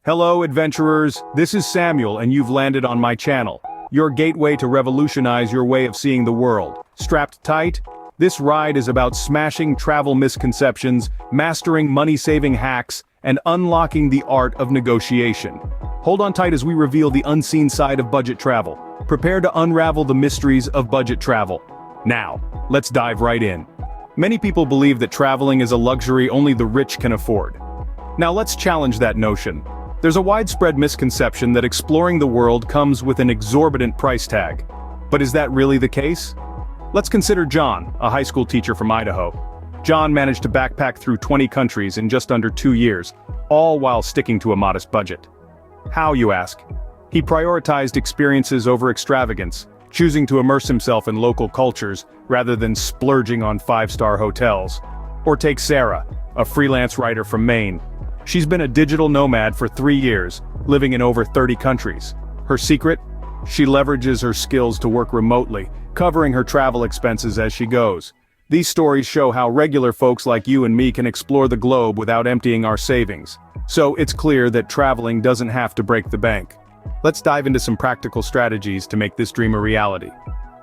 Hello, adventurers. This is Samuel, and you've landed on my channel, your gateway to revolutionize your way of seeing the world. Strapped tight? This ride is about smashing travel misconceptions, mastering money-saving hacks, and unlocking the art of negotiation. Hold on tight as we reveal the unseen side of budget travel. Prepare to unravel the mysteries of budget travel. Now, let's dive right in. Many people believe that traveling is a luxury only the rich can afford. Now let's challenge that notion. There's a widespread misconception that exploring the world comes with an exorbitant price tag. But is that really the case? Let's consider John, a high school teacher from Idaho. John managed to backpack through 20 countries in just under 2 years, all while sticking to a modest budget. How, you ask? He prioritized experiences over extravagance, choosing to immerse himself in local cultures rather than splurging on 5-star hotels. Or take Sarah, a freelance writer from Maine. She's been a digital nomad for 3 years, living in over 30 countries. Her secret? She leverages her skills to work remotely, covering her travel expenses as she goes. These stories show how regular folks like you and me can explore the globe without emptying our savings. So it's clear that traveling doesn't have to break the bank. Let's dive into some practical strategies to make this dream a reality.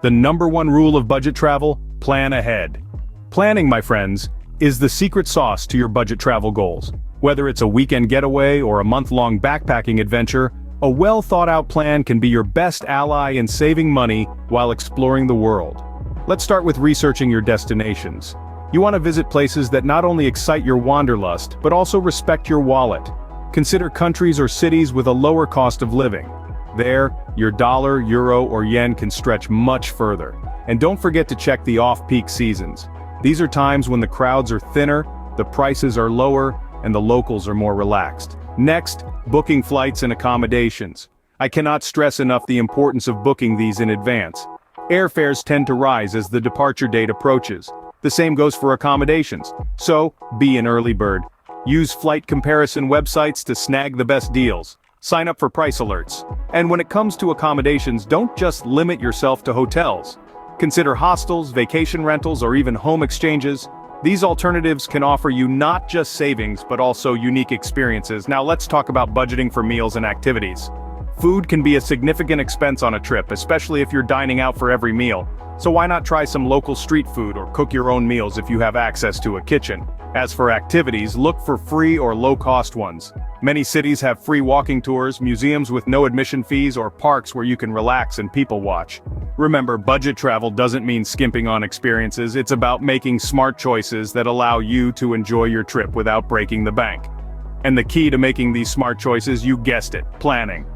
The #1 rule of budget travel: plan ahead. Planning, my friends, is the secret sauce to your budget travel goals. Whether it's a weekend getaway or a month-long backpacking adventure, a well-thought-out plan can be your best ally in saving money while exploring the world. Let's start with researching your destinations. You want to visit places that not only excite your wanderlust, but also respect your wallet. Consider countries or cities with a lower cost of living. There, your dollar, euro, or yen can stretch much further. And don't forget to check the off-peak seasons. These are times when the crowds are thinner, the prices are lower, and the locals are more relaxed. Next, booking flights and accommodations. I cannot stress enough the importance of booking these in advance. Airfares tend to rise as the departure date approaches. The same goes for accommodations. So, be an early bird. Use flight comparison websites to snag the best deals. Sign up for price alerts. And when it comes to accommodations, don't just limit yourself to hotels. Consider hostels, vacation rentals, or even home exchanges. These alternatives can offer you not just savings, but also unique experiences. Now let's talk about budgeting for meals and activities. Food can be a significant expense on a trip, especially if you're dining out for every meal. So why not try some local street food or cook your own meals if you have access to a kitchen? As for activities, look for free or low-cost ones. Many cities have free walking tours, museums with no admission fees, or parks where you can relax and people watch. Remember, budget travel doesn't mean skimping on experiences. It's about making smart choices that allow you to enjoy your trip without breaking the bank. And the key to making these smart choices, you guessed it, planning.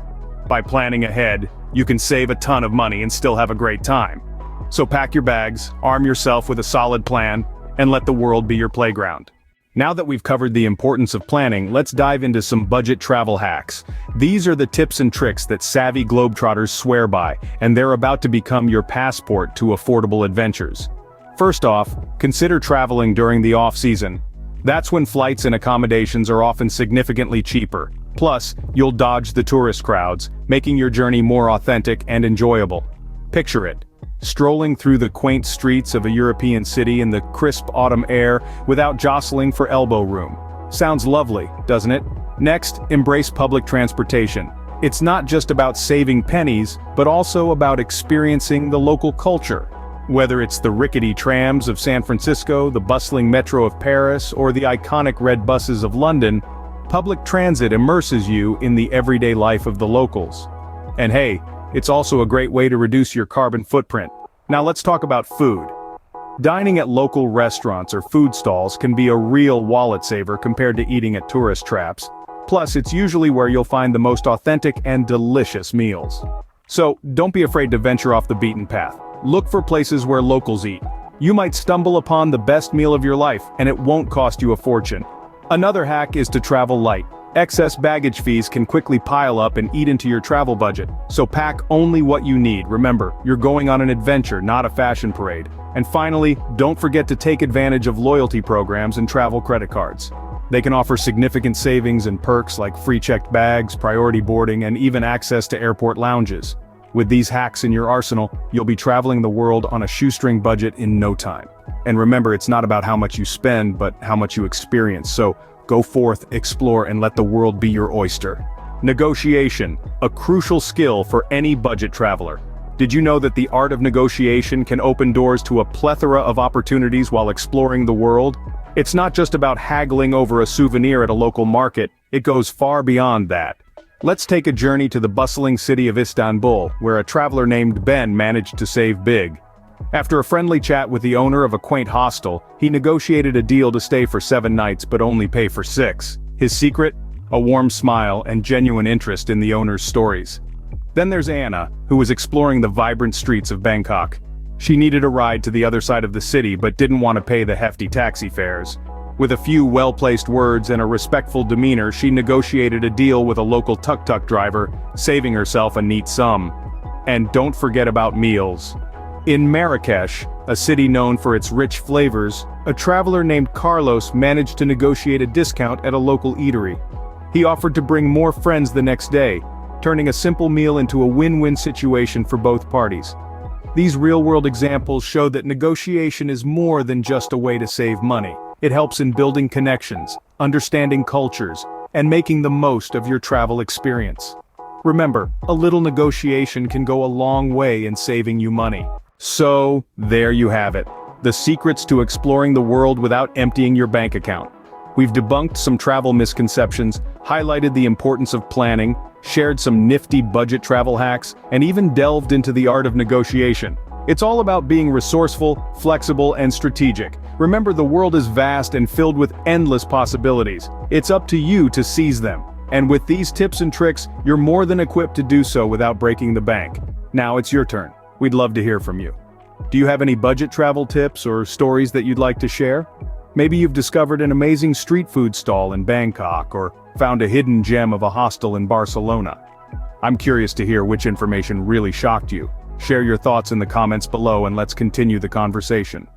By planning ahead, you can save a ton of money and still have a great time. So pack your bags, arm yourself with a solid plan, and let the world be your playground. Now that we've covered the importance of planning, let's dive into some budget travel hacks. These are the tips and tricks that savvy globetrotters swear by, and they're about to become your passport to affordable adventures. First off, consider traveling during the off-season. That's when flights and accommodations are often significantly cheaper. Plus, you'll dodge the tourist crowds, making your journey more authentic and enjoyable. Picture it: strolling through the quaint streets of a European city in the crisp autumn air without jostling for elbow room. Sounds lovely, doesn't it? Next, embrace public transportation. It's not just about saving pennies, but also about experiencing the local culture. Whether it's the rickety trams of San Francisco, the bustling metro of Paris, or the iconic red buses of London, public transit immerses you in the everyday life of the locals. And hey, it's also a great way to reduce your carbon footprint. Now let's talk about food. Dining at local restaurants or food stalls can be a real wallet saver compared to eating at tourist traps. Plus, it's usually where you'll find the most authentic and delicious meals. So, don't be afraid to venture off the beaten path. Look for places where locals eat. You might stumble upon the best meal of your life, and it won't cost you a fortune. Another hack is to travel light. Excess baggage fees can quickly pile up and eat into your travel budget, so pack only what you need. Remember, you're going on an adventure, not a fashion parade. And finally, don't forget to take advantage of loyalty programs and travel credit cards. They can offer significant savings and perks like free checked bags, priority boarding, and even access to airport lounges. With these hacks in your arsenal, you'll be traveling the world on a shoestring budget in no time. And remember, it's not about how much you spend, but how much you experience. So, go forth, explore, and let the world be your oyster. Negotiation, a crucial skill for any budget traveler. Did you know that the art of negotiation can open doors to a plethora of opportunities while exploring the world? It's not just about haggling over a souvenir at a local market, it goes far beyond that. Let's take a journey to the bustling city of Istanbul, where a traveler named Ben managed to save big. After a friendly chat with the owner of a quaint hostel, he negotiated a deal to stay for 7 nights but only pay for 6. His secret? A warm smile and genuine interest in the owner's stories. Then there's Anna, who was exploring the vibrant streets of Bangkok. She needed a ride to the other side of the city but didn't want to pay the hefty taxi fares. With a few well-placed words and a respectful demeanor, she negotiated a deal with a local tuk-tuk driver, saving herself a neat sum. And don't forget about meals. In Marrakesh, a city known for its rich flavors, a traveler named Carlos managed to negotiate a discount at a local eatery. He offered to bring more friends the next day, turning a simple meal into a win-win situation for both parties. These real-world examples show that negotiation is more than just a way to save money. It helps in building connections, understanding cultures, and making the most of your travel experience. Remember, a little negotiation can go a long way in saving you money. So, there you have it. The secrets to exploring the world without emptying your bank account. We've debunked some travel misconceptions, highlighted the importance of planning, shared some nifty budget travel hacks, and even delved into the art of negotiation. It's all about being resourceful, flexible, and strategic. Remember, the world is vast and filled with endless possibilities. It's up to you to seize them. And with these tips and tricks, you're more than equipped to do so without breaking the bank. Now it's your turn. We'd love to hear from you. Do you have any budget travel tips or stories that you'd like to share? Maybe you've discovered an amazing street food stall in Bangkok or found a hidden gem of a hostel in Barcelona. I'm curious to hear which information really shocked you. Share your thoughts in the comments below and let's continue the conversation.